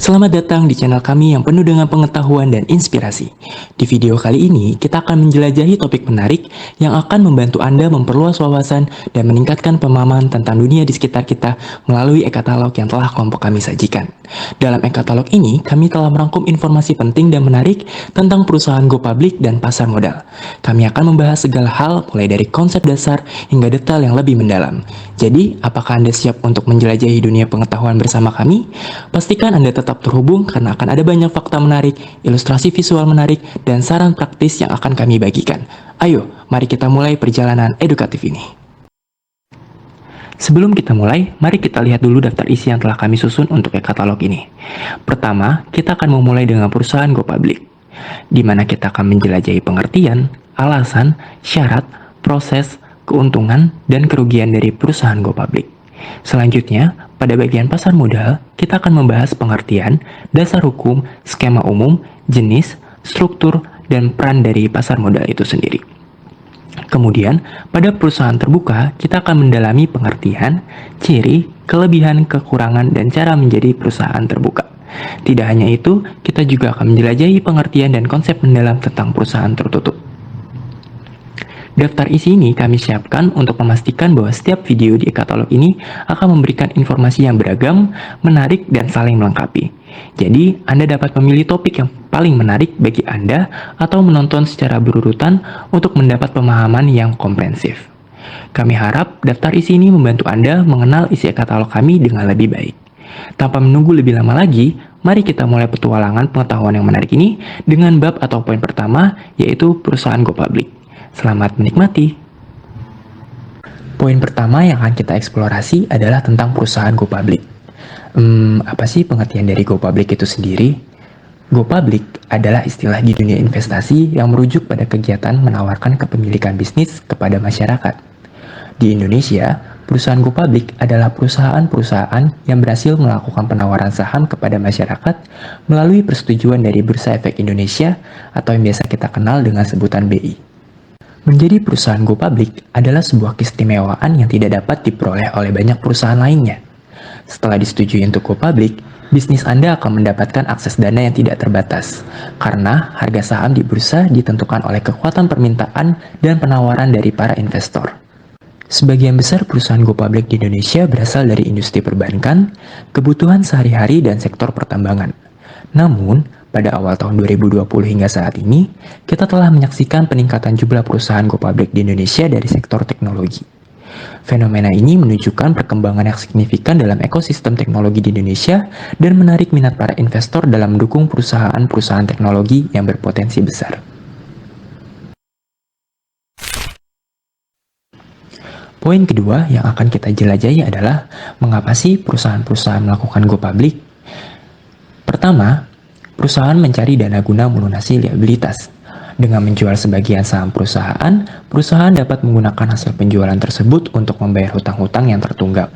Selamat datang di channel kami yang penuh dengan pengetahuan dan inspirasi. Di video kali ini, kita akan menjelajahi topik menarik yang akan membantu Anda memperluas wawasan dan meningkatkan pemahaman tentang dunia di sekitar kita melalui e-katalog yang telah kelompok kami sajikan. Dalam e-katalog ini, kami telah merangkum informasi penting dan menarik tentang perusahaan go public dan pasar modal. Kami akan membahas segala hal mulai dari konsep dasar hingga detail yang lebih mendalam. Jadi, apakah Anda siap untuk menjelajahi dunia pengetahuan bersama kami? Pastikan Anda tetap terhubung karena akan ada banyak fakta menarik, ilustrasi visual menarik, dan saran praktis yang akan kami bagikan. Ayo, mari kita mulai perjalanan edukatif ini. Sebelum kita mulai, mari kita lihat dulu daftar isi yang telah kami susun untuk e-katalog ini. Pertama, kita akan memulai dengan perusahaan go public, di mana kita akan menjelajahi pengertian, alasan, syarat, proses, keuntungan, dan kerugian dari perusahaan go public. Selanjutnya, pada bagian pasar modal, kita akan membahas pengertian, dasar hukum, skema umum, jenis, struktur, dan peran dari pasar modal itu sendiri. Kemudian, pada perusahaan terbuka, kita akan mendalami pengertian, ciri, kelebihan, kekurangan, dan cara menjadi perusahaan terbuka. Tidak hanya itu, kita juga akan menjelajahi pengertian dan konsep mendalam tentang perusahaan tertutup. Daftar isi ini kami siapkan untuk memastikan bahwa setiap video di e-katalog ini akan memberikan informasi yang beragam, menarik, dan saling melengkapi. Jadi, Anda dapat memilih topik yang paling menarik bagi Anda atau menonton secara berurutan untuk mendapat pemahaman yang komprehensif. Kami harap daftar isi ini membantu Anda mengenal isi e-katalog kami dengan lebih baik. Tanpa menunggu lebih lama lagi, mari kita mulai petualangan pengetahuan yang menarik ini dengan bab atau poin pertama, yaitu perusahaan go public. Selamat menikmati. Poin pertama yang akan kita eksplorasi adalah tentang perusahaan go public. Apa sih pengertian dari go public itu sendiri? Go public adalah istilah di dunia investasi yang merujuk pada kegiatan menawarkan kepemilikan bisnis kepada masyarakat. Di Indonesia, perusahaan go public adalah perusahaan-perusahaan yang berhasil melakukan penawaran saham kepada masyarakat melalui persetujuan dari Bursa Efek Indonesia atau yang biasa kita kenal dengan sebutan BI. Menjadi perusahaan go public adalah sebuah keistimewaan yang tidak dapat diperoleh oleh banyak perusahaan lainnya. Setelah disetujui untuk go public, bisnis Anda akan mendapatkan akses dana yang tidak terbatas, karena harga saham di bursa ditentukan oleh kekuatan permintaan dan penawaran dari para investor. Sebagian besar perusahaan go public di Indonesia berasal dari industri perbankan, kebutuhan sehari-hari, dan sektor pertambangan. Namun, pada awal tahun 2020 hingga saat ini, kita telah menyaksikan peningkatan jumlah perusahaan go public di Indonesia dari sektor teknologi. Fenomena ini menunjukkan perkembangan yang signifikan dalam ekosistem teknologi di Indonesia dan menarik minat para investor dalam mendukung perusahaan-perusahaan teknologi yang berpotensi besar. Poin kedua yang akan kita jelajahi adalah mengapa sih perusahaan-perusahaan melakukan go public? Pertama, perusahaan mencari dana guna melunasi liabilitas. Dengan menjual sebagian saham perusahaan, perusahaan dapat menggunakan hasil penjualan tersebut untuk membayar hutang-hutang yang tertunggak.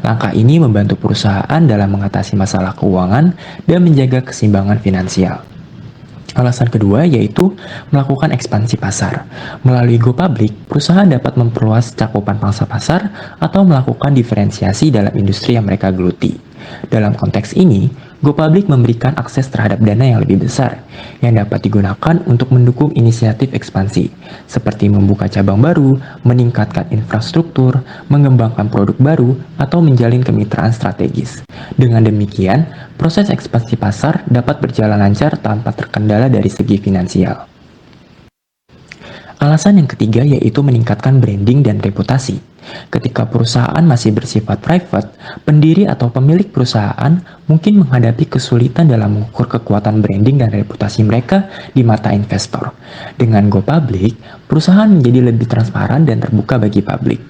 Langkah ini membantu perusahaan dalam mengatasi masalah keuangan dan menjaga keseimbangan finansial. Alasan kedua yaitu melakukan ekspansi pasar. Melalui go public, perusahaan dapat memperluas cakupan pangsa pasar atau melakukan diferensiasi dalam industri yang mereka geluti. Dalam konteks ini, go public memberikan akses terhadap dana yang lebih besar, yang dapat digunakan untuk mendukung inisiatif ekspansi, seperti membuka cabang baru, meningkatkan infrastruktur, mengembangkan produk baru, atau menjalin kemitraan strategis. Dengan demikian, proses ekspansi pasar dapat berjalan lancar tanpa terkendala dari segi finansial. Alasan yang ketiga yaitu meningkatkan branding dan reputasi. Ketika perusahaan masih bersifat private, pendiri atau pemilik perusahaan mungkin menghadapi kesulitan dalam mengukur kekuatan branding dan reputasi mereka di mata investor. Dengan go public, perusahaan menjadi lebih transparan dan terbuka bagi publik.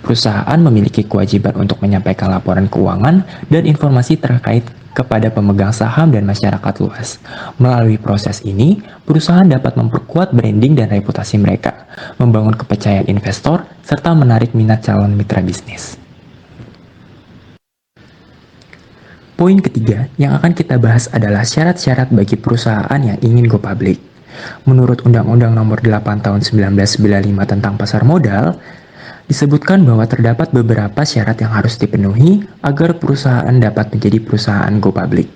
Perusahaan memiliki kewajiban untuk menyampaikan laporan keuangan dan informasi terkait kepada pemegang saham dan masyarakat luas. Melalui proses ini, perusahaan dapat memperkuat branding dan reputasi mereka, membangun kepercayaan investor, serta menarik minat calon mitra bisnis. Poin ketiga yang akan kita bahas adalah syarat-syarat bagi perusahaan yang ingin go public. Menurut Undang-Undang Nomor 8 Tahun 1995 tentang Pasar Modal, disebutkan bahwa terdapat beberapa syarat yang harus dipenuhi agar perusahaan dapat menjadi perusahaan go public.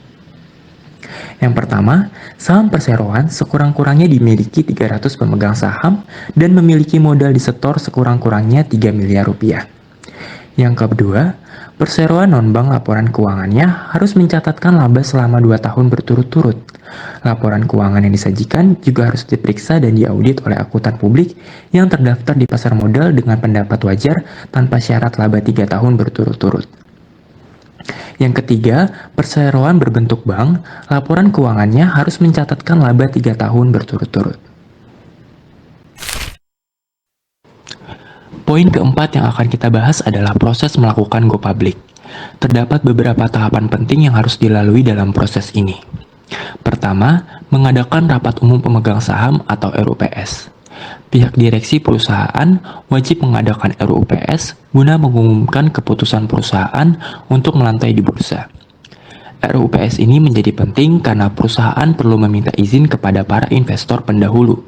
Yang pertama, saham perseroan sekurang-kurangnya dimiliki 300 pemegang saham dan memiliki modal disetor sekurang-kurangnya 3 miliar rupiah. Yang kedua, perseroan non-bank laporan keuangannya harus mencatatkan laba selama 2 tahun berturut-turut. Laporan keuangan yang disajikan juga harus diperiksa dan diaudit oleh akuntan publik yang terdaftar di pasar modal dengan pendapat wajar tanpa syarat laba 3 tahun berturut-turut. Yang ketiga, perseroan berbentuk bank, laporan keuangannya harus mencatatkan laba 3 tahun berturut-turut. Poin keempat yang akan kita bahas adalah proses melakukan go public. Terdapat beberapa tahapan penting yang harus dilalui dalam proses ini. Pertama, mengadakan rapat umum pemegang saham atau RUPS. Pihak direksi perusahaan wajib mengadakan RUPS guna mengumumkan keputusan perusahaan untuk melantai di bursa. RUPS ini menjadi penting karena perusahaan perlu meminta izin kepada para investor pendahulu,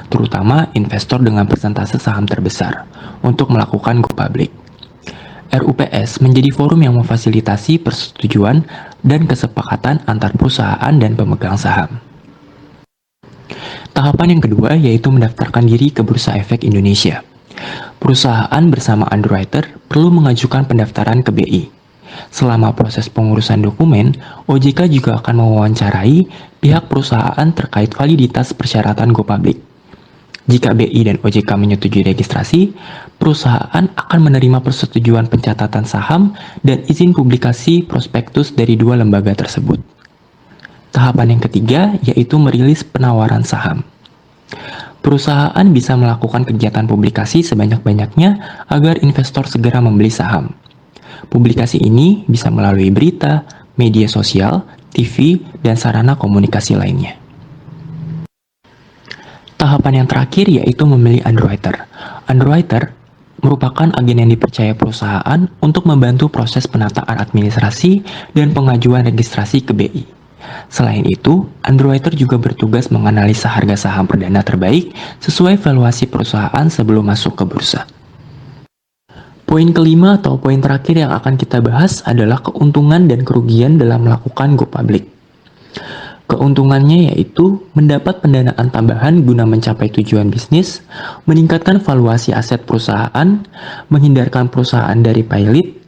terutama investor dengan persentase saham terbesar, untuk melakukan go public. RUPS menjadi forum yang memfasilitasi persetujuan dan kesepakatan antar perusahaan dan pemegang saham. Tahapan yang kedua yaitu mendaftarkan diri ke Bursa Efek Indonesia. Perusahaan bersama underwriter perlu mengajukan pendaftaran ke BI. Selama proses pengurusan dokumen, OJK juga akan mewawancarai pihak perusahaan terkait validitas persyaratan go public. Jika BI dan OJK menyetujui registrasi, perusahaan akan menerima persetujuan pencatatan saham dan izin publikasi prospektus dari dua lembaga tersebut. Tahapan yang ketiga yaitu merilis penawaran saham. Perusahaan bisa melakukan kegiatan publikasi sebanyak-banyaknya agar investor segera membeli saham. Publikasi ini bisa melalui berita, media sosial, TV, dan sarana komunikasi lainnya. Tahapan yang terakhir yaitu memilih underwriter. Underwriter merupakan agen yang dipercaya perusahaan untuk membantu proses penataan administrasi dan pengajuan registrasi ke BI. Selain itu, underwriter juga bertugas menganalisa harga saham perdana terbaik sesuai valuasi perusahaan sebelum masuk ke bursa. Poin kelima atau poin terakhir yang akan kita bahas adalah keuntungan dan kerugian dalam melakukan go public. Keuntungannya yaitu mendapat pendanaan tambahan guna mencapai tujuan bisnis, meningkatkan valuasi aset perusahaan, menghindarkan perusahaan dari pailit,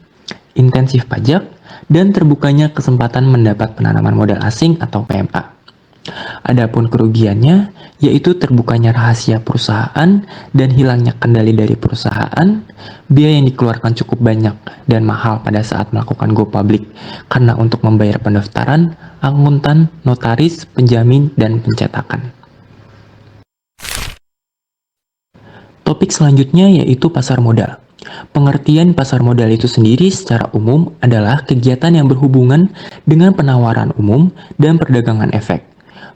intensif pajak, dan terbukanya kesempatan mendapat penanaman modal asing atau PMA. Adapun kerugiannya yaitu terbukanya rahasia perusahaan dan hilangnya kendali dari perusahaan, biaya yang dikeluarkan cukup banyak dan mahal pada saat melakukan go public karena untuk membayar pendaftaran, akuntan, notaris, penjamin, dan pencetakan. Topik selanjutnya yaitu pasar modal. Pengertian pasar modal itu sendiri secara umum adalah kegiatan yang berhubungan dengan penawaran umum dan perdagangan efek.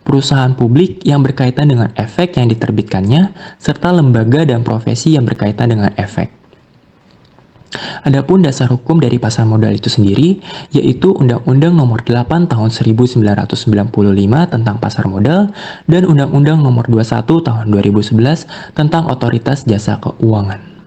Perusahaan publik yang berkaitan dengan efek yang diterbitkannya, serta lembaga dan profesi yang berkaitan dengan efek. Adapun dasar hukum dari pasar modal itu sendiri, yaitu Undang-Undang Nomor 8 Tahun 1995 tentang Pasar Modal dan Undang-Undang Nomor 21 Tahun 2011 tentang Otoritas Jasa Keuangan.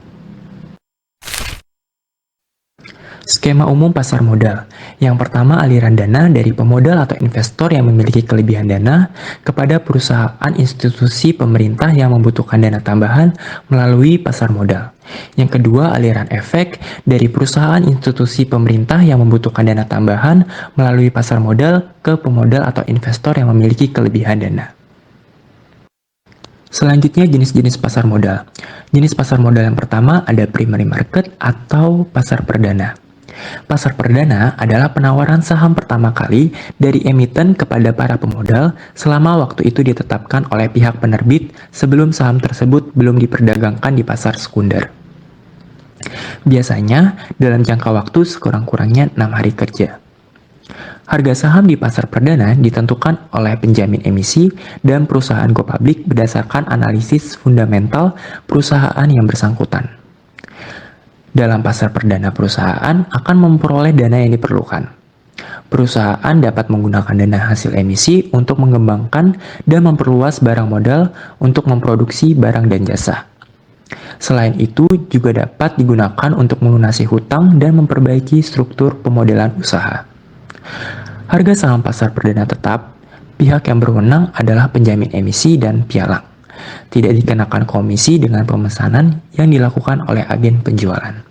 Skema umum pasar modal. Yang pertama, aliran dana dari pemodal atau investor yang memiliki kelebihan dana kepada perusahaan institusi pemerintah yang membutuhkan dana tambahan melalui pasar modal. Yang kedua, aliran efek dari perusahaan institusi pemerintah yang membutuhkan dana tambahan melalui pasar modal ke pemodal atau investor yang memiliki kelebihan dana. Selanjutnya, jenis-jenis pasar modal. Jenis pasar modal yang pertama ada primary market atau pasar perdana. Pasar perdana adalah penawaran saham pertama kali dari emiten kepada para pemodal selama waktu itu ditetapkan oleh pihak penerbit sebelum saham tersebut belum diperdagangkan di pasar sekunder. Biasanya dalam jangka waktu sekurang-kurangnya 6 hari kerja. Harga saham di pasar perdana ditentukan oleh penjamin emisi dan perusahaan go public berdasarkan analisis fundamental perusahaan yang bersangkutan. Dalam pasar perdana, perusahaan akan memperoleh dana yang diperlukan. Perusahaan dapat menggunakan dana hasil emisi untuk mengembangkan dan memperluas barang modal untuk memproduksi barang dan jasa. Selain itu, juga dapat digunakan untuk melunasi hutang dan memperbaiki struktur pemodelan usaha. Harga saham pasar perdana tetap Pihak yang berwenang adalah penjamin emisi dan pialang. Tidak dikenakan komisi dengan pemesanan yang dilakukan oleh agen penjualan.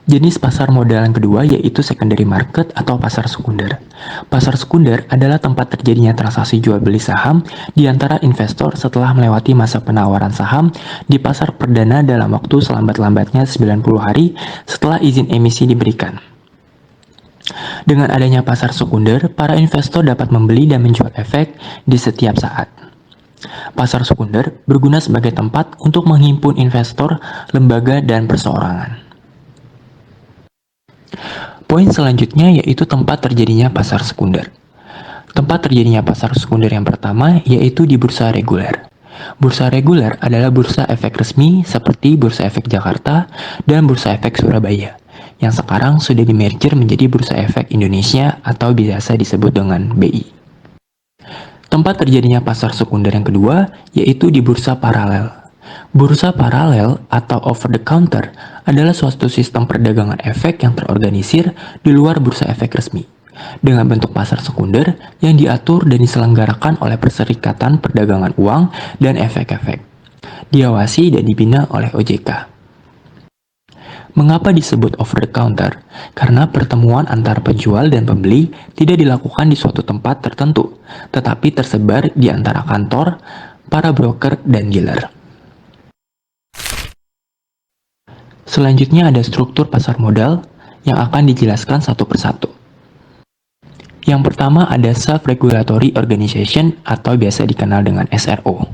Jenis pasar modal yang kedua yaitu secondary market atau pasar sekunder. Pasar sekunder adalah tempat terjadinya transaksi jual beli saham di antara investor setelah melewati masa penawaran saham di pasar perdana dalam waktu selambat-lambatnya 90 hari setelah izin emisi diberikan. Dengan adanya pasar sekunder, para investor dapat membeli dan menjual efek di setiap saat. Pasar sekunder berguna sebagai tempat untuk menghimpun investor, lembaga, dan perseorangan. Poin selanjutnya yaitu tempat terjadinya pasar sekunder. Tempat terjadinya pasar sekunder yang pertama yaitu di bursa reguler. Bursa reguler adalah bursa efek resmi seperti Bursa Efek Jakarta dan Bursa Efek Surabaya, yang sekarang sudah dimerger menjadi Bursa Efek Indonesia atau biasa disebut dengan BI. Tempat terjadinya pasar sekunder yang kedua yaitu di bursa paralel. Bursa paralel atau over the counter adalah suatu sistem perdagangan efek yang terorganisir di luar bursa efek resmi, dengan bentuk pasar sekunder yang diatur dan diselenggarakan oleh Perserikatan Perdagangan Uang dan Efek-efek, diawasi dan dibina oleh OJK. Mengapa disebut over the counter? Karena pertemuan antara penjual dan pembeli tidak dilakukan di suatu tempat tertentu, tetapi tersebar di antara kantor, para broker, dan dealer. Selanjutnya ada struktur pasar modal yang akan dijelaskan satu persatu. Yang pertama ada Self-Regulatory Organization atau biasa dikenal dengan SRO.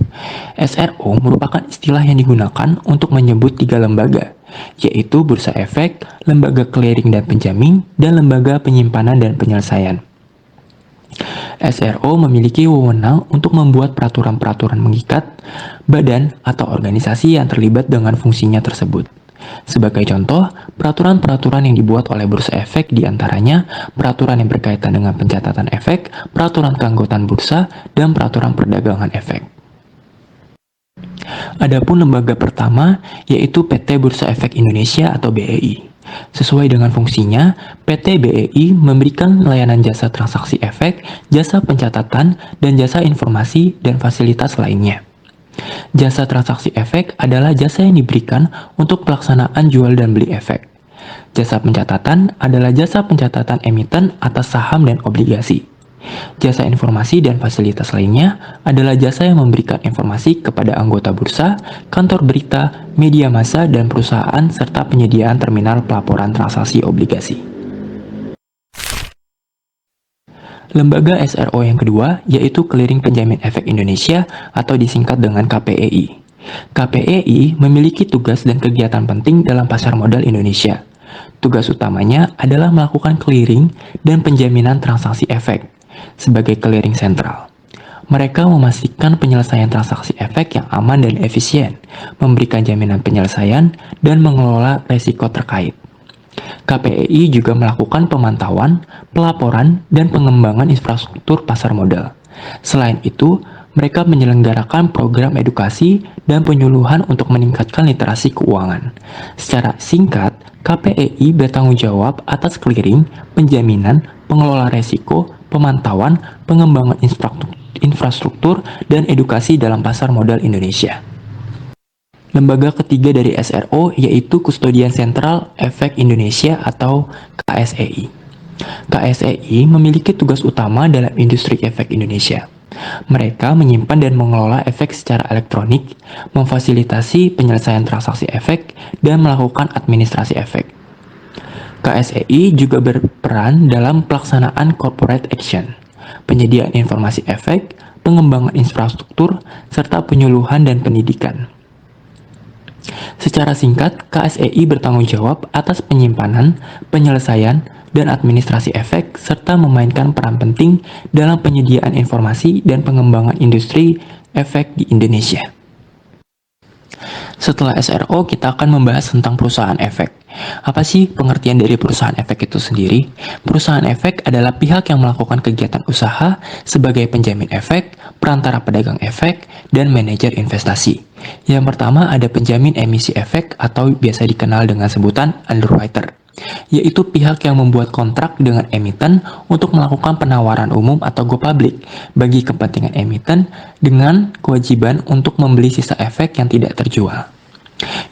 SRO merupakan istilah yang digunakan untuk menyebut 3 lembaga, yaitu Bursa Efek, Lembaga Clearing dan Penjamin, dan Lembaga Penyimpanan dan Penyelesaian. SRO memiliki wewenang untuk membuat peraturan-peraturan mengikat badan atau organisasi yang terlibat dengan fungsinya tersebut. Sebagai contoh, peraturan-peraturan yang dibuat oleh Bursa Efek diantaranya peraturan yang berkaitan dengan pencatatan efek, peraturan keanggotaan bursa, dan peraturan perdagangan efek. Adapun lembaga pertama yaitu PT Bursa Efek Indonesia atau BEI. Sesuai dengan fungsinya, PT BEI memberikan layanan jasa transaksi efek, jasa pencatatan, dan jasa informasi dan fasilitas lainnya. Jasa transaksi efek adalah jasa yang diberikan untuk pelaksanaan jual dan beli efek. Jasa pencatatan adalah jasa pencatatan emiten atas saham dan obligasi. Jasa informasi dan fasilitas lainnya adalah jasa yang memberikan informasi kepada anggota bursa, kantor berita, media massa, dan perusahaan serta penyediaan terminal pelaporan transaksi obligasi. Lembaga SRO yang kedua yaitu Clearing Penjamin Efek Indonesia atau disingkat dengan KPEI. KPEI memiliki tugas dan kegiatan penting dalam pasar modal Indonesia. Tugas utamanya adalah melakukan clearing dan penjaminan transaksi efek sebagai clearing sentral. Mereka memastikan penyelesaian transaksi efek yang aman dan efisien, memberikan jaminan penyelesaian, dan mengelola resiko terkait. KPEI juga melakukan pemantauan, pelaporan, dan pengembangan infrastruktur pasar modal. Selain itu, mereka menyelenggarakan program edukasi dan penyuluhan untuk meningkatkan literasi keuangan. Secara singkat, KPEI bertanggung jawab atas clearing, penjaminan, pengelola resiko, pemantauan, pengembangan infrastruktur, dan edukasi dalam pasar modal Indonesia. Lembaga ketiga dari SRO yaitu Kustodian Sentral Efek Indonesia atau KSEI. KSEI memiliki tugas utama dalam industri efek Indonesia. Mereka menyimpan dan mengelola efek secara elektronik, memfasilitasi penyelesaian transaksi efek, dan melakukan administrasi efek. KSEI juga berperan dalam pelaksanaan corporate action, penyediaan informasi efek, pengembangan infrastruktur, serta penyuluhan dan pendidikan. Secara singkat, KSEI bertanggung jawab atas penyimpanan, penyelesaian, dan administrasi efek, serta memainkan peran penting dalam penyediaan informasi dan pengembangan industri efek di Indonesia. Setelah SRO, kita akan membahas tentang perusahaan efek. Apa sih pengertian dari perusahaan efek itu sendiri? Perusahaan efek adalah pihak yang melakukan kegiatan usaha sebagai penjamin efek, perantara pedagang efek, dan manajer investasi. Yang pertama ada penjamin emisi efek atau biasa dikenal dengan sebutan underwriter. yaitu pihak yang membuat kontrak dengan emiten untuk melakukan penawaran umum atau go public bagi kepentingan emiten dengan kewajiban untuk membeli sisa efek yang tidak terjual.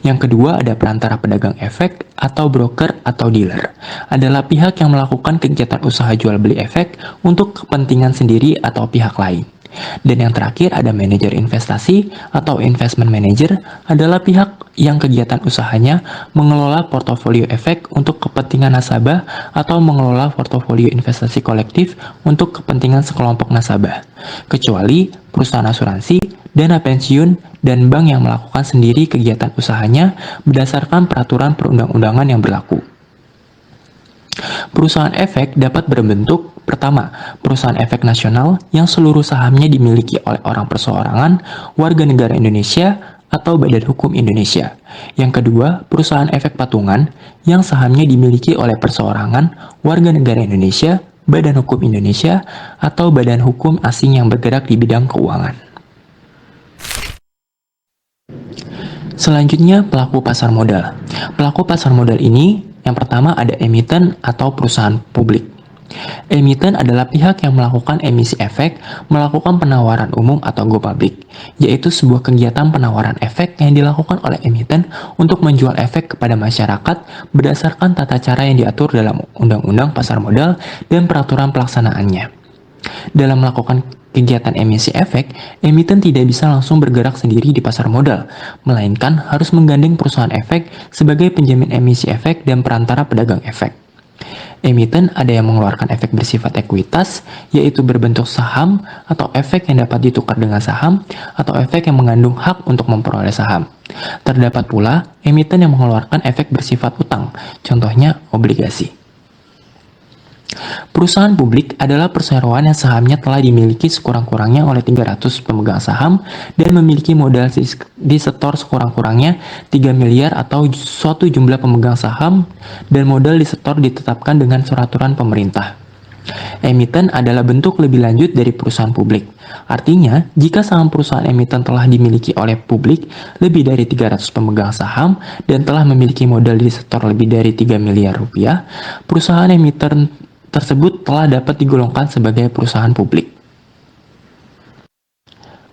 Yang kedua ada perantara pedagang efek atau broker atau dealer. Adalah pihak yang melakukan kegiatan usaha jual beli efek untuk kepentingan sendiri atau pihak lain. Dan yang terakhir ada manajer investasi atau investment manager, adalah pihak yang kegiatan usahanya mengelola portofolio efek untuk kepentingan nasabah atau mengelola portofolio investasi kolektif untuk kepentingan sekelompok nasabah. Kecuali perusahaan asuransi, dana pensiun, dan bank yang melakukan sendiri kegiatan usahanya berdasarkan peraturan perundang-undangan yang berlaku. Perusahaan efek dapat berbentuk pertama, perusahaan efek nasional yang seluruh sahamnya dimiliki oleh orang perseorangan, warga negara Indonesia, atau badan hukum Indonesia. Yang kedua, perusahaan efek patungan yang sahamnya dimiliki oleh perseorangan, warga negara Indonesia, badan hukum Indonesia, atau badan hukum asing yang bergerak di bidang keuangan. Selanjutnya, pelaku pasar modal. Pelaku pasar modal ini, yang pertama ada emiten atau perusahaan publik. Emiten adalah pihak yang melakukan emisi efek, melakukan penawaran umum atau go public, yaitu sebuah kegiatan penawaran efek yang dilakukan oleh emiten untuk menjual efek kepada masyarakat berdasarkan tata cara yang diatur dalam Undang-Undang Pasar Modal dan peraturan pelaksanaannya. Dalam melakukan kegiatan emisi efek, emiten tidak bisa langsung bergerak sendiri di pasar modal, melainkan harus menggandeng perusahaan efek sebagai penjamin emisi efek dan perantara pedagang efek. Emiten ada yang mengeluarkan efek bersifat ekuitas, yaitu berbentuk saham atau efek yang dapat ditukar dengan saham, atau efek yang mengandung hak untuk memperoleh saham. Terdapat pula emiten yang mengeluarkan efek bersifat utang, contohnya obligasi. Perusahaan publik adalah perseroan yang sahamnya telah dimiliki sekurang-kurangnya oleh 300 pemegang saham dan memiliki modal disetor sekurang-kurangnya 3 miliar atau suatu jumlah pemegang saham dan modal disetor ditetapkan dengan peraturan pemerintah. Emiten adalah bentuk lebih lanjut dari perusahaan publik. Artinya, jika saham perusahaan emiten telah dimiliki oleh publik lebih dari 300 pemegang saham dan telah memiliki modal disetor lebih dari 3 miliar rupiah, perusahaan emiten tersebut telah dapat digolongkan sebagai perusahaan publik.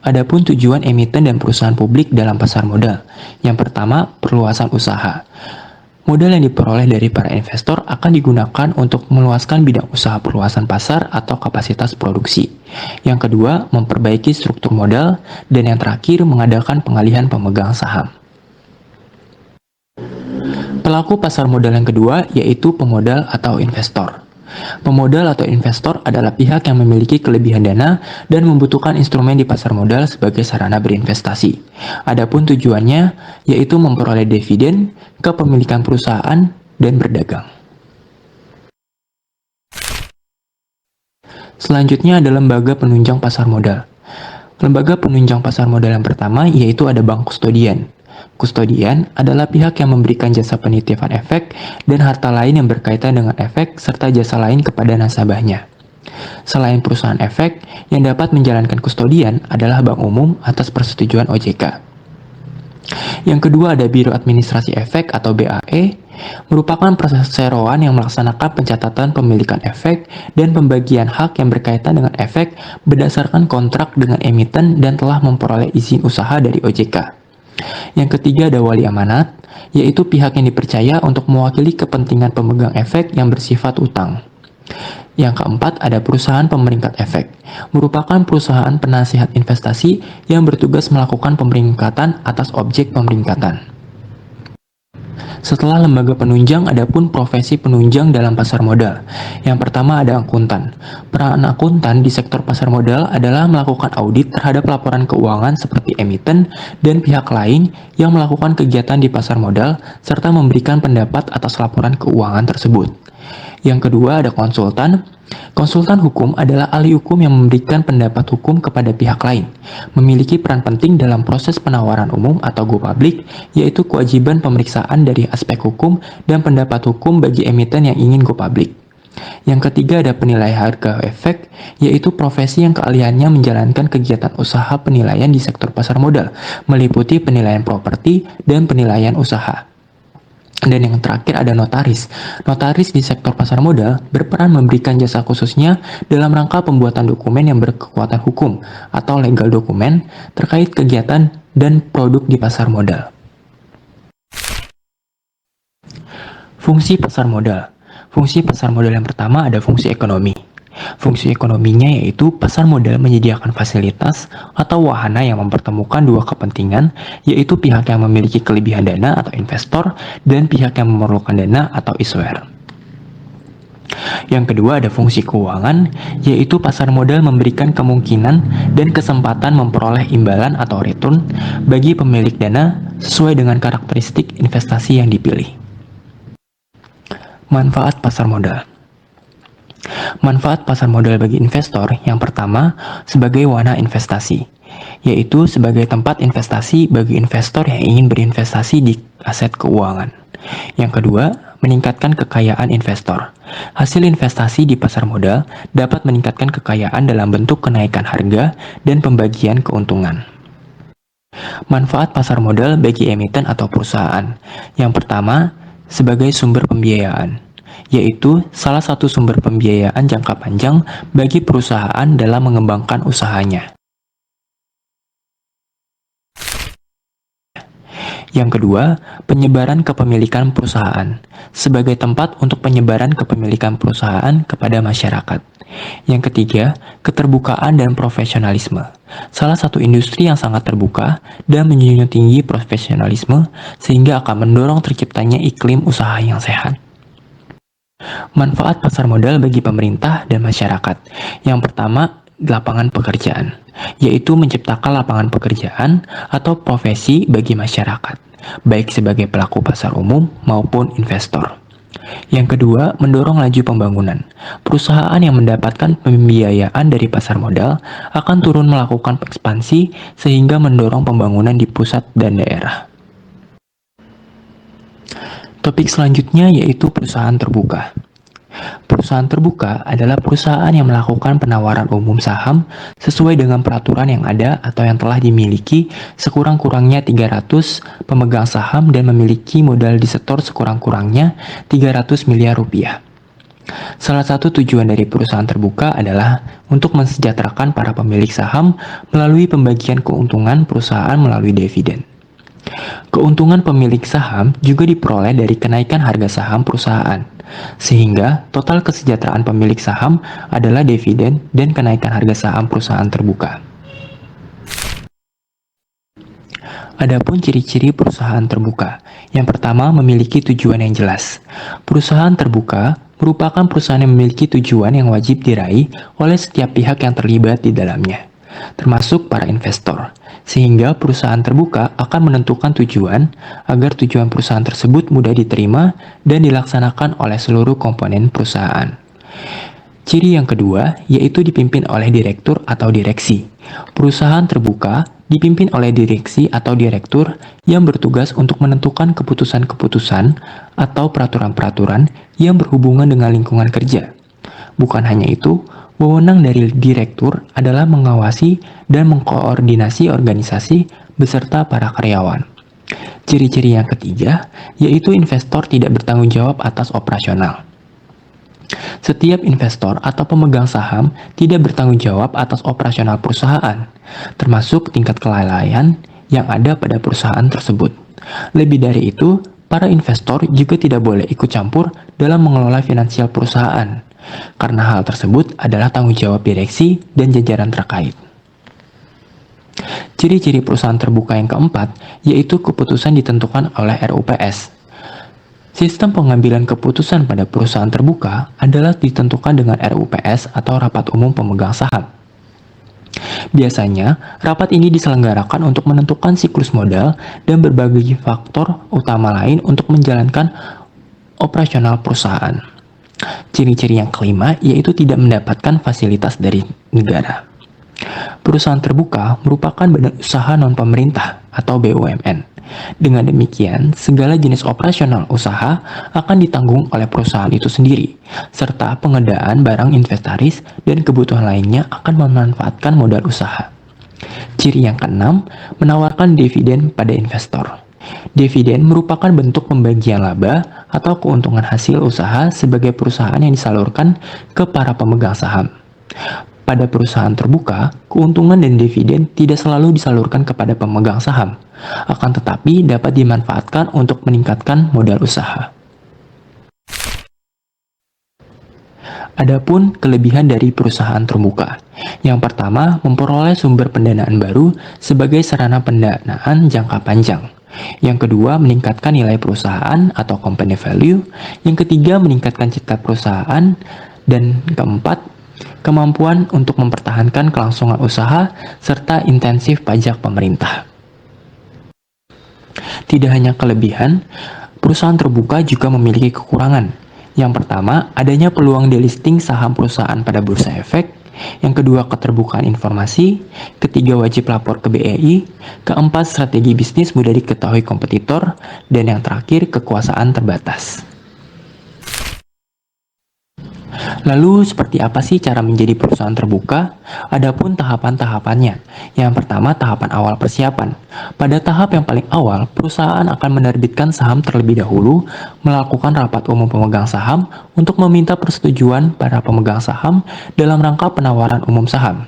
Adapun tujuan emiten dan perusahaan publik dalam pasar modal. Yang pertama, perluasan usaha. Modal yang diperoleh dari para investor akan digunakan untuk meluaskan bidang usaha perluasan pasar atau kapasitas produksi. Yang kedua, memperbaiki struktur modal. Dan yang terakhir, mengadakan pengalihan pemegang saham. Pelaku pasar modal yang kedua yaitu pemodal atau investor. Pemodal atau investor adalah pihak yang memiliki kelebihan dana dan membutuhkan instrumen di pasar modal sebagai sarana berinvestasi. Adapun tujuannya yaitu memperoleh dividen, kepemilikan perusahaan, dan berdagang. Selanjutnya ada lembaga penunjang pasar modal. Lembaga penunjang pasar modal yang pertama yaitu ada bank kustodian. Kustodian adalah pihak yang memberikan jasa penitipan efek dan harta lain yang berkaitan dengan efek serta jasa lain kepada nasabahnya. Selain perusahaan efek, yang dapat menjalankan kustodian adalah bank umum atas persetujuan OJK. Yang kedua ada Biro Administrasi Efek atau BAE, merupakan perseroan yang melaksanakan pencatatan pemilikan efek dan pembagian hak yang berkaitan dengan efek berdasarkan kontrak dengan emiten dan telah memperoleh izin usaha dari OJK. Yang ketiga ada wali amanat, yaitu pihak yang dipercaya untuk mewakili kepentingan pemegang efek yang bersifat utang. Yang keempat ada perusahaan pemeringkat efek, merupakan perusahaan penasihat investasi yang bertugas melakukan pemeringkatan atas objek pemeringkatan. Setelah lembaga penunjang, ada pun profesi penunjang dalam pasar modal. Yang pertama ada akuntan. Peran akuntan di sektor pasar modal adalah melakukan audit terhadap laporan keuangan seperti emiten dan pihak lain yang melakukan kegiatan di pasar modal, serta memberikan pendapat atas laporan keuangan tersebut. Yang kedua ada konsultan. Konsultan hukum adalah ahli hukum yang memberikan pendapat hukum kepada pihak lain, memiliki peran penting dalam proses penawaran umum atau go public, yaitu kewajiban pemeriksaan dari aspek hukum dan pendapat hukum bagi emiten yang ingin go public. Yang ketiga ada penilai harga efek, yaitu profesi yang keahliannya menjalankan kegiatan usaha penilaian di sektor pasar modal, meliputi penilaian properti dan penilaian usaha. Dan yang terakhir ada notaris. Notaris di sektor pasar modal berperan memberikan jasa khususnya dalam rangka pembuatan dokumen yang berkekuatan hukum atau legal dokumen terkait kegiatan dan produk di pasar modal. Fungsi pasar modal. Fungsi pasar modal yang pertama ada fungsi ekonomi. Fungsi ekonominya yaitu pasar modal menyediakan fasilitas atau wahana yang mempertemukan dua kepentingan, yaitu pihak yang memiliki kelebihan dana atau investor dan pihak yang memerlukan dana atau issuer. Yang kedua ada fungsi keuangan, yaitu pasar modal memberikan kemungkinan dan kesempatan memperoleh imbalan atau return bagi pemilik dana sesuai dengan karakteristik investasi yang dipilih. Manfaat pasar modal. Manfaat pasar modal bagi investor yang pertama sebagai wahana investasi, yaitu sebagai tempat investasi bagi investor yang ingin berinvestasi di aset keuangan. Yang kedua, meningkatkan kekayaan investor. Hasil investasi di pasar modal dapat meningkatkan kekayaan dalam bentuk kenaikan harga dan pembagian keuntungan. Manfaat pasar modal bagi emiten atau perusahaan. Yang pertama, sebagai sumber pembiayaan, yaitu salah satu sumber pembiayaan jangka panjang bagi perusahaan dalam mengembangkan usahanya. Yang kedua, penyebaran kepemilikan perusahaan, sebagai tempat untuk penyebaran kepemilikan perusahaan kepada masyarakat. Yang ketiga, keterbukaan dan profesionalisme. Salah satu industri yang sangat terbuka dan menjunjung tinggi profesionalisme sehingga akan mendorong terciptanya iklim usaha yang sehat. Manfaat pasar modal bagi pemerintah dan masyarakat. Yang pertama, lapangan pekerjaan, yaitu menciptakan lapangan pekerjaan atau profesi bagi masyarakat, baik sebagai pelaku pasar umum maupun investor. Yang kedua, mendorong laju pembangunan. Perusahaan yang mendapatkan pembiayaan dari pasar modal akan turun melakukan ekspansi sehingga mendorong pembangunan di pusat dan daerah. Topik selanjutnya yaitu perusahaan terbuka. Perusahaan terbuka adalah perusahaan yang melakukan penawaran umum saham sesuai dengan peraturan yang ada atau yang telah dimiliki sekurang-kurangnya 300 pemegang saham dan memiliki modal disetor sekurang-kurangnya 300 miliar rupiah. Salah satu tujuan dari perusahaan terbuka adalah untuk mensejahterakan para pemilik saham melalui pembagian keuntungan perusahaan melalui dividen. Keuntungan pemilik saham juga diperoleh dari kenaikan harga saham perusahaan, sehingga total kesejahteraan pemilik saham adalah dividen dan kenaikan harga saham perusahaan terbuka. Adapun ciri-ciri perusahaan terbuka. Yang pertama, memiliki tujuan yang jelas. Perusahaan terbuka merupakan perusahaan yang memiliki tujuan yang wajib diraih oleh setiap pihak yang terlibat di dalamnya, termasuk para investor. Sehingga perusahaan terbuka akan menentukan tujuan agar tujuan perusahaan tersebut mudah diterima dan dilaksanakan oleh seluruh komponen perusahaan. Ciri yang kedua yaitu dipimpin oleh direktur atau direksi. Perusahaan terbuka dipimpin oleh direksi atau direktur yang bertugas untuk menentukan keputusan-keputusan atau peraturan-peraturan yang berhubungan dengan lingkungan kerja. Bukan hanya itu, wewenang dari direktur adalah mengawasi dan mengkoordinasi organisasi beserta para karyawan. Ciri-ciri yang ketiga yaitu investor tidak bertanggung jawab atas operasional. Setiap investor atau pemegang saham tidak bertanggung jawab atas operasional perusahaan, termasuk tingkat kelalaian yang ada pada perusahaan tersebut. Lebih dari itu, para investor juga tidak boleh ikut campur dalam mengelola finansial perusahaan, karena hal tersebut adalah tanggung jawab direksi dan jajaran terkait. Ciri-ciri perusahaan terbuka yang keempat yaitu keputusan ditentukan oleh RUPS. Sistem pengambilan keputusan pada perusahaan terbuka adalah ditentukan dengan RUPS atau Rapat Umum Pemegang Saham. Biasanya, rapat ini diselenggarakan untuk menentukan siklus modal dan berbagai faktor utama lain untuk menjalankan operasional perusahaan. Ciri-ciri yang kelima yaitu tidak mendapatkan fasilitas dari negara. Perusahaan terbuka merupakan badan usaha non-pemerintah atau BUMN. Dengan demikian, segala jenis operasional usaha akan ditanggung oleh perusahaan itu sendiri, serta pengadaan barang inventaris dan kebutuhan lainnya akan memanfaatkan modal usaha. Ciri yang keenam, menawarkan dividen pada investor. Dividen merupakan bentuk pembagian laba atau keuntungan hasil usaha sebagai perusahaan yang disalurkan ke para pemegang saham. Pada perusahaan terbuka, keuntungan dan dividen tidak selalu disalurkan kepada pemegang saham, akan tetapi dapat dimanfaatkan untuk meningkatkan modal usaha. Adapun kelebihan dari perusahaan terbuka. Yang pertama, memperoleh sumber pendanaan baru sebagai sarana pendanaan jangka panjang. Yang kedua, meningkatkan nilai perusahaan atau company value. Yang ketiga, meningkatkan citra perusahaan. Dan keempat, kemampuan untuk mempertahankan kelangsungan usaha serta intensif pajak pemerintah. Tidak hanya kelebihan, perusahaan terbuka juga memiliki kekurangan. Yang pertama, adanya peluang delisting saham perusahaan pada bursa efek. Yang kedua, keterbukaan informasi. Ketiga, wajib lapor ke BEI. Keempat, strategi bisnis mudah diketahui kompetitor. Dan yang terakhir, kekuasaan terbatas. Lalu, seperti apa sih cara menjadi perusahaan terbuka? Adapun tahapan-tahapannya. Yang pertama, tahapan awal persiapan. Pada tahap yang paling awal, perusahaan akan menerbitkan saham terlebih dahulu, melakukan rapat umum pemegang saham untuk meminta persetujuan para pemegang saham dalam rangka penawaran umum saham.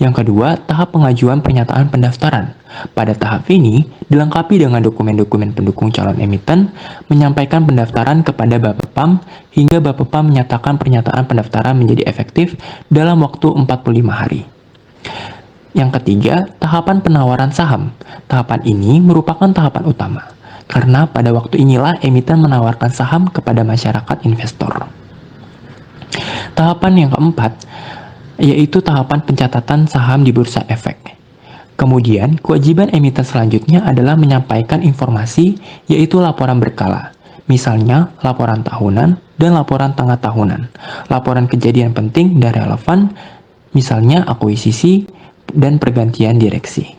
Yang kedua, tahap pengajuan pernyataan pendaftaran. Pada tahap ini, dilengkapi dengan dokumen-dokumen pendukung calon emiten, menyampaikan pendaftaran kepada Bapepam, hingga Bapepam menyatakan pernyataan pendaftaran menjadi efektif dalam waktu 45 hari. Yang ketiga, tahapan penawaran saham. Tahapan ini merupakan tahapan utama, karena pada waktu inilah emiten menawarkan saham kepada masyarakat investor. Tahapan yang keempat, yaitu tahapan pencatatan saham di bursa efek. Kemudian, kewajiban emiten selanjutnya adalah menyampaikan informasi, yaitu laporan berkala. Misalnya, laporan tahunan dan laporan tengah tahunan. Laporan kejadian penting dan relevan, misalnya akuisisi dan pergantian direksi.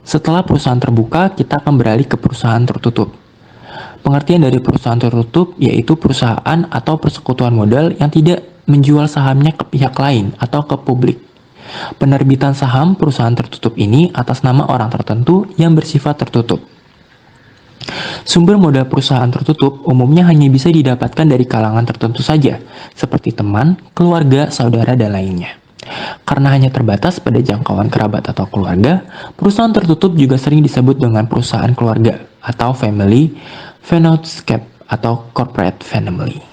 Setelah perusahaan terbuka, kita akan beralih ke perusahaan tertutup. Pengertian dari perusahaan tertutup yaitu perusahaan atau persekutuan modal yang tidak menjual sahamnya ke pihak lain atau ke publik. Penerbitan saham perusahaan tertutup ini atas nama orang tertentu yang bersifat tertutup. Sumber modal perusahaan tertutup umumnya hanya bisa didapatkan dari kalangan tertentu saja, seperti teman, keluarga, saudara, dan lainnya. Karena hanya terbatas pada jangkauan kerabat atau keluarga, perusahaan tertutup juga sering disebut dengan perusahaan keluarga atau family fellowship atau corporate family.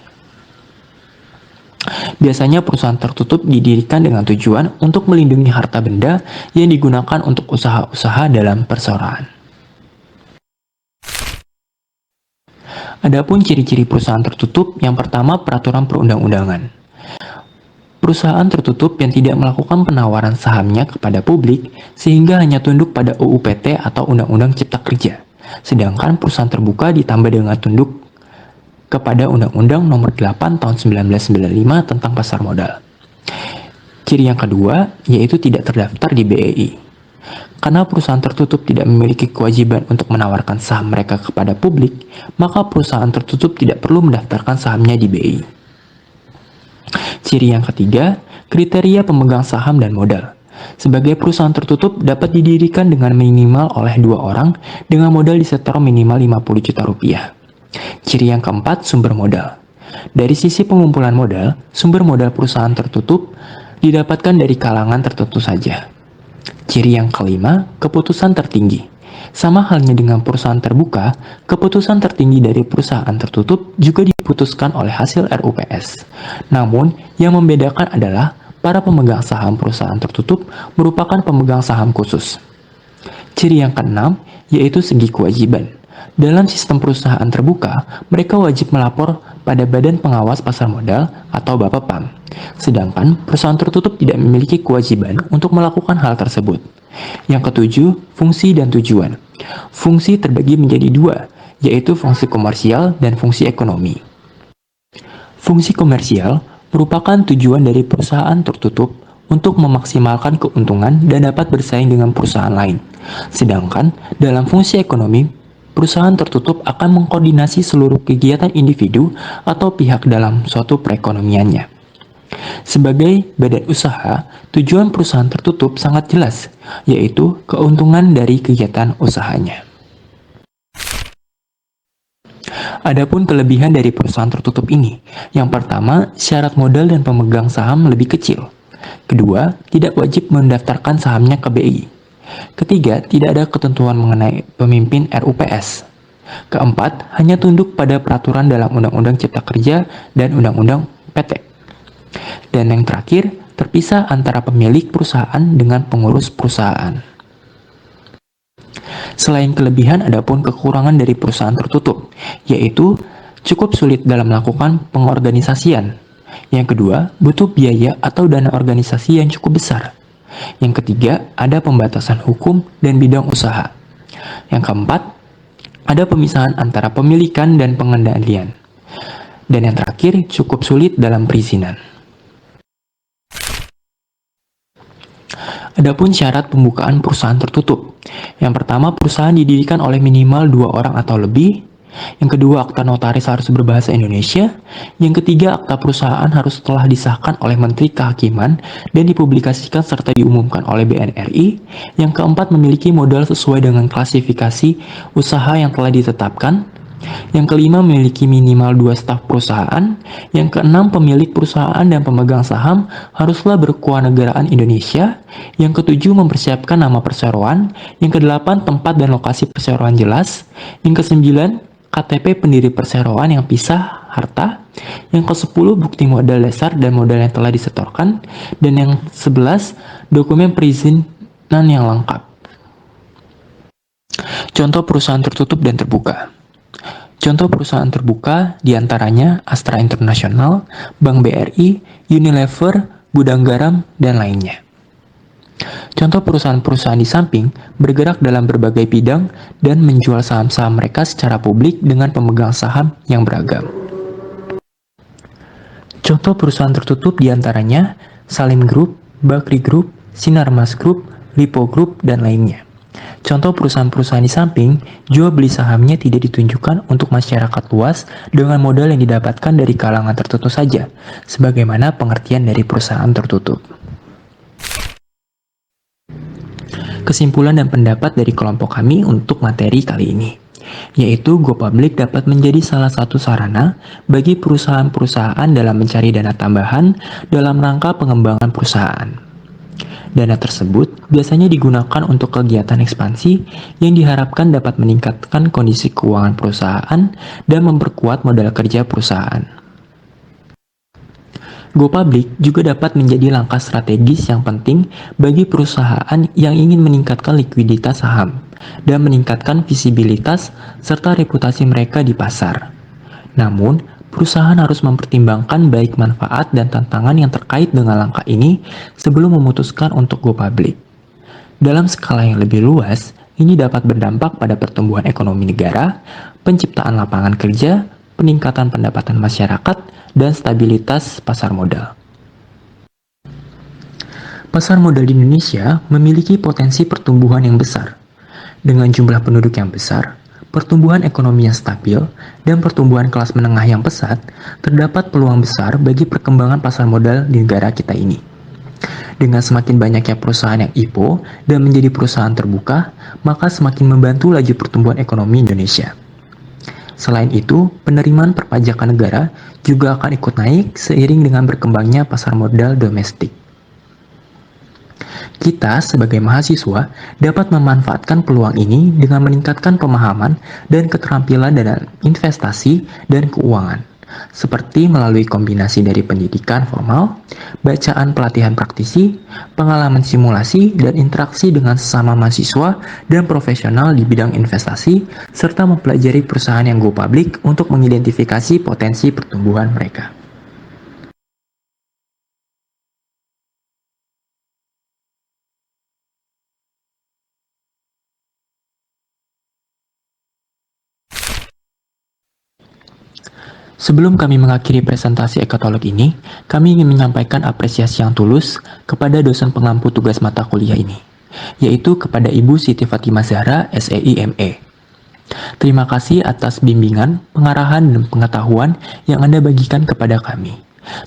Biasanya perusahaan tertutup didirikan dengan tujuan untuk melindungi harta benda yang digunakan untuk usaha-usaha dalam perseroan. Adapun ciri-ciri perusahaan tertutup, yang pertama peraturan perundang-undangan. Perusahaan tertutup yang tidak melakukan penawaran sahamnya kepada publik sehingga hanya tunduk pada UU PT atau Undang-Undang Cipta Kerja. Sedangkan perusahaan terbuka ditambah dengan tunduk kepada Undang-Undang Nomor 8 Tahun 1995 tentang pasar modal. Ciri yang kedua yaitu tidak terdaftar di BEI. Karena perusahaan tertutup tidak memiliki kewajiban untuk menawarkan saham mereka kepada publik, maka perusahaan tertutup tidak perlu mendaftarkan sahamnya di BEI. Ciri yang ketiga, kriteria pemegang saham dan modal. Sebagai perusahaan tertutup dapat didirikan dengan minimal oleh 2 orang dengan modal disetor minimal 50 juta rupiah. Ciri yang keempat, sumber modal. Dari sisi pengumpulan modal, sumber modal perusahaan tertutup didapatkan dari kalangan tertentu saja. Ciri yang kelima, keputusan tertinggi. Sama halnya dengan perusahaan terbuka, keputusan tertinggi dari perusahaan tertutup juga diputuskan oleh hasil RUPS. Namun, yang membedakan adalah para pemegang saham perusahaan tertutup merupakan pemegang saham khusus. Ciri yang keenam, yaitu segi kewajiban. Dalam sistem perusahaan terbuka, mereka wajib melapor pada Badan Pengawas Pasar Modal atau Bapepam. Sedangkan perusahaan tertutup tidak memiliki kewajiban untuk melakukan hal tersebut. Yang ketujuh, fungsi dan tujuan. Fungsi terbagi menjadi 2, yaitu fungsi komersial dan fungsi ekonomi. Fungsi komersial merupakan tujuan dari perusahaan tertutup untuk memaksimalkan keuntungan dan dapat bersaing dengan perusahaan lain. Sedangkan dalam fungsi ekonomi, perusahaan tertutup akan mengkoordinasi seluruh kegiatan individu atau pihak dalam suatu perekonomiannya. Sebagai badan usaha, tujuan perusahaan tertutup sangat jelas, yaitu keuntungan dari kegiatan usahanya. Adapun kelebihan dari perusahaan tertutup ini, yang pertama, syarat modal dan pemegang saham lebih kecil. Kedua, tidak wajib mendaftarkan sahamnya ke BI. Ketiga, tidak ada ketentuan mengenai pemimpin RUPS. Keempat, hanya tunduk pada peraturan dalam Undang-Undang Cipta Kerja dan Undang-Undang PT. Dan yang terakhir, terpisah antara pemilik perusahaan dengan pengurus perusahaan. Selain kelebihan, adapun kekurangan dari perusahaan tertutup, yaitu cukup sulit dalam melakukan pengorganisasian. Yang kedua, butuh biaya atau dana organisasi yang cukup besar. Yang ketiga, ada pembatasan hukum dan bidang usaha. Yang keempat, ada pemisahan antara pemilikan dan pengendalian. Dan yang terakhir, cukup sulit dalam perizinan. Adapun syarat pembukaan perusahaan tertutup. Yang pertama, perusahaan didirikan oleh minimal 2 orang atau lebih. Yang kedua, akta notaris harus berbahasa Indonesia. Yang ketiga, akta perusahaan harus telah disahkan oleh Menteri Kehakiman dan dipublikasikan serta diumumkan oleh BNRI. Yang keempat, memiliki modal sesuai dengan klasifikasi usaha yang telah ditetapkan. Yang kelima, memiliki minimal 2 staf perusahaan. Yang keenam, pemilik perusahaan dan pemegang saham haruslah berkewarganegaraan Indonesia. Yang ketujuh, mempersiapkan nama perseroan. Yang kedelapan, tempat dan lokasi perseroan jelas. Yang kesembilan, KTP pendiri perseroan yang pisah harta. Yang ke-10, bukti modal dasar dan modal yang telah disetorkan. Dan yang 11, dokumen perizinan yang lengkap. Contoh perusahaan tertutup dan terbuka. Contoh perusahaan terbuka diantaranya Astra International, Bank BRI, Unilever, Gudang Garam, dan lainnya. Contoh perusahaan-perusahaan di samping bergerak dalam berbagai bidang dan menjual saham-saham mereka secara publik dengan pemegang saham yang beragam. Contoh perusahaan tertutup diantaranya Salim Group, Bakri Group, Sinarmas Group, Lipo Group, dan lainnya. Contoh perusahaan-perusahaan di samping, jual beli sahamnya tidak ditunjukkan untuk masyarakat luas dengan modal yang didapatkan dari kalangan tertentu saja, sebagaimana pengertian dari perusahaan tertutup. Kesimpulan dan pendapat dari kelompok kami untuk materi kali ini, yaitu GoPublic dapat menjadi salah satu sarana bagi perusahaan-perusahaan dalam mencari dana tambahan dalam rangka pengembangan perusahaan. Dana tersebut biasanya digunakan untuk kegiatan ekspansi yang diharapkan dapat meningkatkan kondisi keuangan perusahaan dan memperkuat modal kerja perusahaan. GoPublic juga dapat menjadi langkah strategis yang penting bagi perusahaan yang ingin meningkatkan likuiditas saham dan meningkatkan visibilitas serta reputasi mereka di pasar. Namun, perusahaan harus mempertimbangkan baik manfaat dan tantangan yang terkait dengan langkah ini sebelum memutuskan untuk go public. Dalam skala yang lebih luas, ini dapat berdampak pada pertumbuhan ekonomi negara, penciptaan lapangan kerja, peningkatan pendapatan masyarakat, dan stabilitas pasar modal. Pasar modal di Indonesia memiliki potensi pertumbuhan yang besar. Dengan jumlah penduduk yang besar, pertumbuhan ekonomi yang stabil, dan pertumbuhan kelas menengah yang pesat, terdapat peluang besar bagi perkembangan pasar modal di negara kita ini. Dengan semakin banyaknya perusahaan yang IPO dan menjadi perusahaan terbuka, maka semakin membantu laju pertumbuhan ekonomi Indonesia. Selain itu, penerimaan perpajakan negara juga akan ikut naik seiring dengan berkembangnya pasar modal domestik. Kita sebagai mahasiswa dapat memanfaatkan peluang ini dengan meningkatkan pemahaman dan keterampilan dalam investasi dan keuangan, seperti melalui kombinasi dari pendidikan formal, bacaan pelatihan praktisi, pengalaman simulasi, dan interaksi dengan sesama mahasiswa dan profesional di bidang investasi, serta mempelajari perusahaan yang go public untuk mengidentifikasi potensi pertumbuhan mereka. Sebelum kami mengakhiri presentasi Ekatalog ini, kami ingin menyampaikan apresiasi yang tulus kepada dosen pengampu tugas mata kuliah ini, yaitu kepada Ibu Siti Fatimah Zahra, SEI ME. Terima kasih atas bimbingan, pengarahan, dan pengetahuan yang Anda bagikan kepada kami.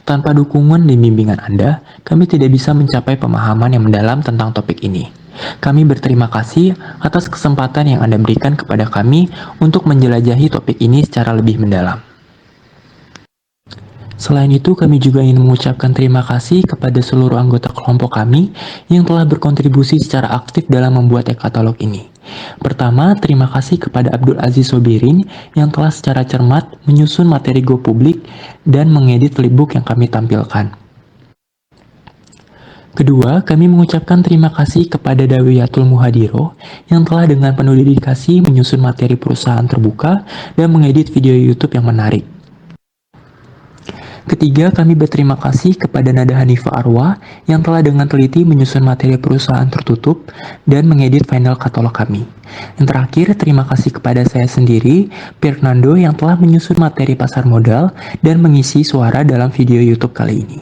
Tanpa dukungan dan bimbingan Anda, kami tidak bisa mencapai pemahaman yang mendalam tentang topik ini. Kami berterima kasih atas kesempatan yang Anda berikan kepada kami untuk menjelajahi topik ini secara lebih mendalam. Selain itu, kami juga ingin mengucapkan terima kasih kepada seluruh anggota kelompok kami yang telah berkontribusi secara aktif dalam membuat e-katalog ini. Pertama, terima kasih kepada Abdul Aziz Sobirin yang telah secara cermat menyusun materi GoPublic dan mengedit flipbook yang kami tampilkan. Kedua, kami mengucapkan terima kasih kepada Dawiyatul Muhadiro yang telah dengan penuh dedikasi menyusun materi perusahaan terbuka dan mengedit video YouTube yang menarik. Ketiga, kami berterima kasih kepada Nada Hanifa Arwa yang telah dengan teliti menyusun materi perusahaan tertutup dan mengedit final katalog kami. Yang terakhir, terima kasih kepada saya sendiri, Fernando, yang telah menyusun materi pasar modal dan mengisi suara dalam video YouTube kali ini.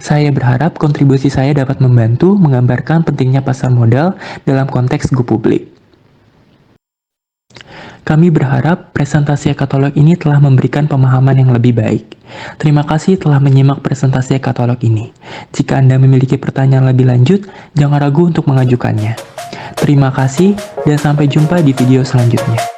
Saya berharap kontribusi saya dapat membantu menggambarkan pentingnya pasar modal dalam konteks GoPublic. Kami berharap presentasi e-katalog ini telah memberikan pemahaman yang lebih baik. Terima kasih telah menyimak presentasi e-katalog ini. Jika Anda memiliki pertanyaan lebih lanjut, jangan ragu untuk mengajukannya. Terima kasih dan sampai jumpa di video selanjutnya.